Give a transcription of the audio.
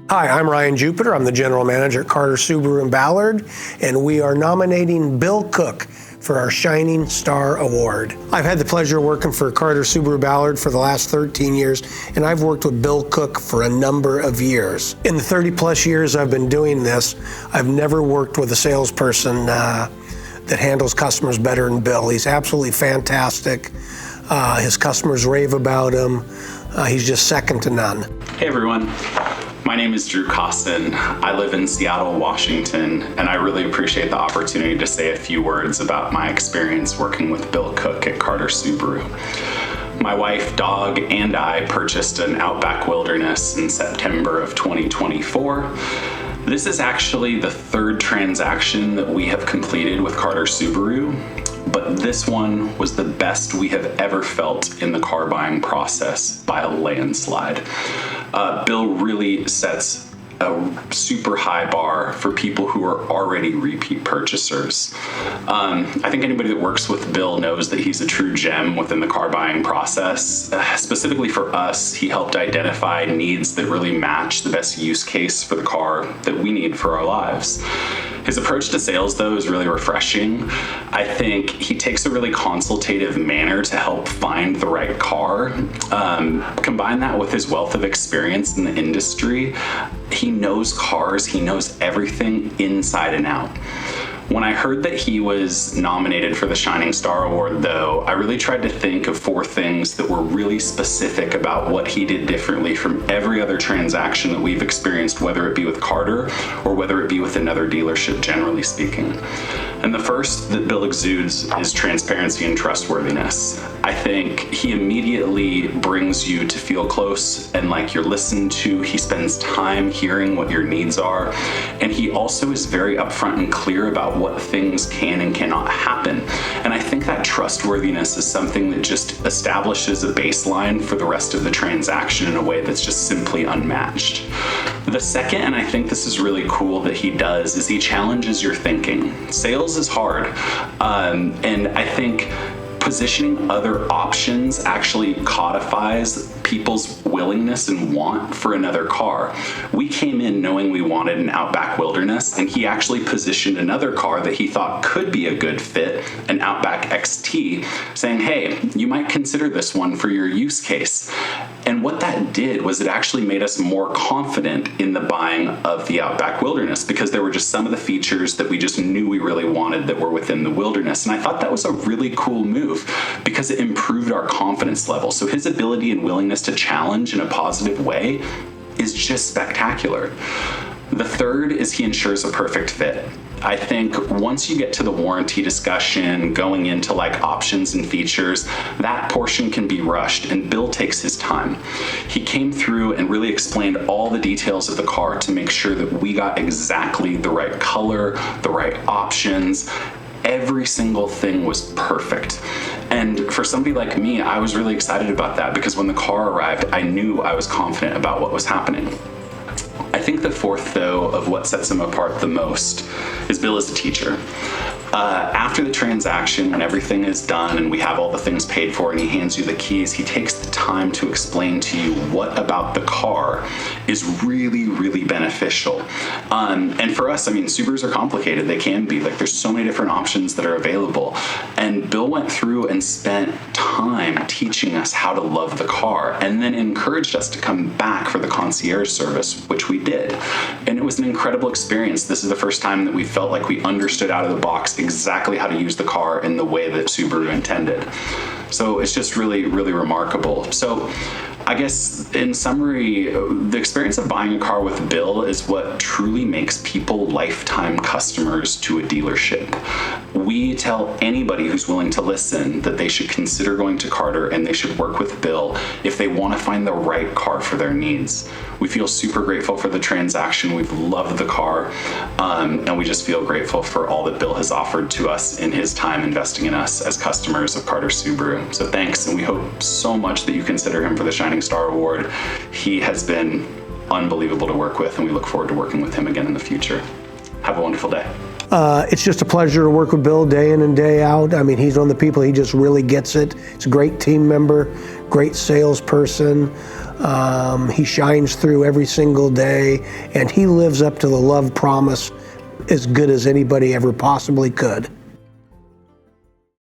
Hi, I'm Ryan Jupiter. I'm the General Manager at Carter Subaru in Ballard, and we are nominating Bill Koch for our Shining Star Award. I've had the pleasure of working for Carter Subaru Ballard for the last 13 years, and I've worked with Bill Koch for a number of years. In the 30 plus years I've been doing this, I've never worked with a salesperson that handles customers better than Bill. He's absolutely fantastic. His customers rave about him. He's just second to none. Hey everyone. My name is Drew Costin. I live in Seattle, Washington, and I really appreciate the opportunity to say a few words about my experience working with Bill Koch at Carter Subaru. My wife, dog, and I purchased an Outback Wilderness in September of 2024. This is actually the third transaction that we have completed with Carter Subaru, but this one was the best we have ever felt in the car buying process by a landslide. Bill really sets a super high bar for people who are already repeat purchasers. I think anybody that works with Bill knows that he's a true gem within the car buying process. Specifically for us, he helped identify needs that really match the best use case for the car that we need for our lives. His approach to sales, though, is really refreshing. I think he takes a really consultative manner to help find the right car. Combine that with his wealth of experience in the industry. He knows cars, he knows everything inside and out. When I heard that he was nominated for the Shining Star Award, though, I really tried to think of 4 things that were really specific about what he did differently from every other transaction that we've experienced, whether it be with Carter or whether it be with another dealership, generally speaking. And the first that Bill exudes is transparency and trustworthiness. I think he immediately brings you to feel close and like you're listened to. He spends time hearing what your needs are. And he also is very upfront and clear about what things can and cannot happen. And I think that trustworthiness is something that just establishes a baseline for the rest of the transaction in a way that's just simply unmatched. The second, and I think this is really cool that he does, is he challenges your thinking. Sales is hard, and I think positioning other options actually codifies people's willingness and want for another car. We came in knowing we wanted an Outback Wilderness, and he actually positioned another car that he thought could be a good fit, an Outback XT, saying, hey, you might consider this one for your use case. And what that did was it actually made us more confident in the buying of the Outback Wilderness, because there were just some of the features that we just knew we really wanted that were within the Wilderness. And I thought that was a really cool move because it improved our confidence level. So his ability and willingness to challenge in a positive way is just spectacular. The third is he ensures a perfect fit. I think once you get to the warranty discussion, going into like options and features, that portion can be rushed, and Bill takes his time. He came through and really explained all the details of the car to make sure that we got exactly the right color, the right options. Every single thing was perfect. And for somebody like me, I was really excited about that because when the car arrived, I knew I was confident about what was happening. I think the fourth, though, of what sets him apart the most is Bill is a teacher. After the transaction, when everything is done and we have all the things paid for and he hands you the keys, he takes the time to explain to you what about the car is really, really beneficial. And for us, I mean, Subarus are complicated. They can be. Like, there's so many different options that are available. And Bill went through and spent time teaching us how to love the car, and then encouraged us to come back for the concierge service, which we did. And it was an incredible experience. This is the first time that we felt like we understood out of the box exactly how to use the car in the way that Subaru intended. So it's just really, really remarkable. So I guess in summary, the experience of buying a car with Bill is what truly makes people lifetime customers to a dealership. We tell anybody who's willing to listen that they should consider going to Carter and they should work with Bill if they want to find the right car for their needs. We feel super grateful for the transaction. We've loved the car, and we just feel grateful for all that Bill has offered to us in his time investing in us as customers of Carter Subaru. So thanks, and we hope so much that you consider him for the Shining Star Award. He has been unbelievable to work with, and we look forward to working with him again in the future. Have a wonderful day. It's just a pleasure to work with Bill day in and day out. I mean, he's one of the people, he just really gets it. He's a great team member, great salesperson. He shines through every single day, and he lives up to the love promise as good as anybody ever possibly could.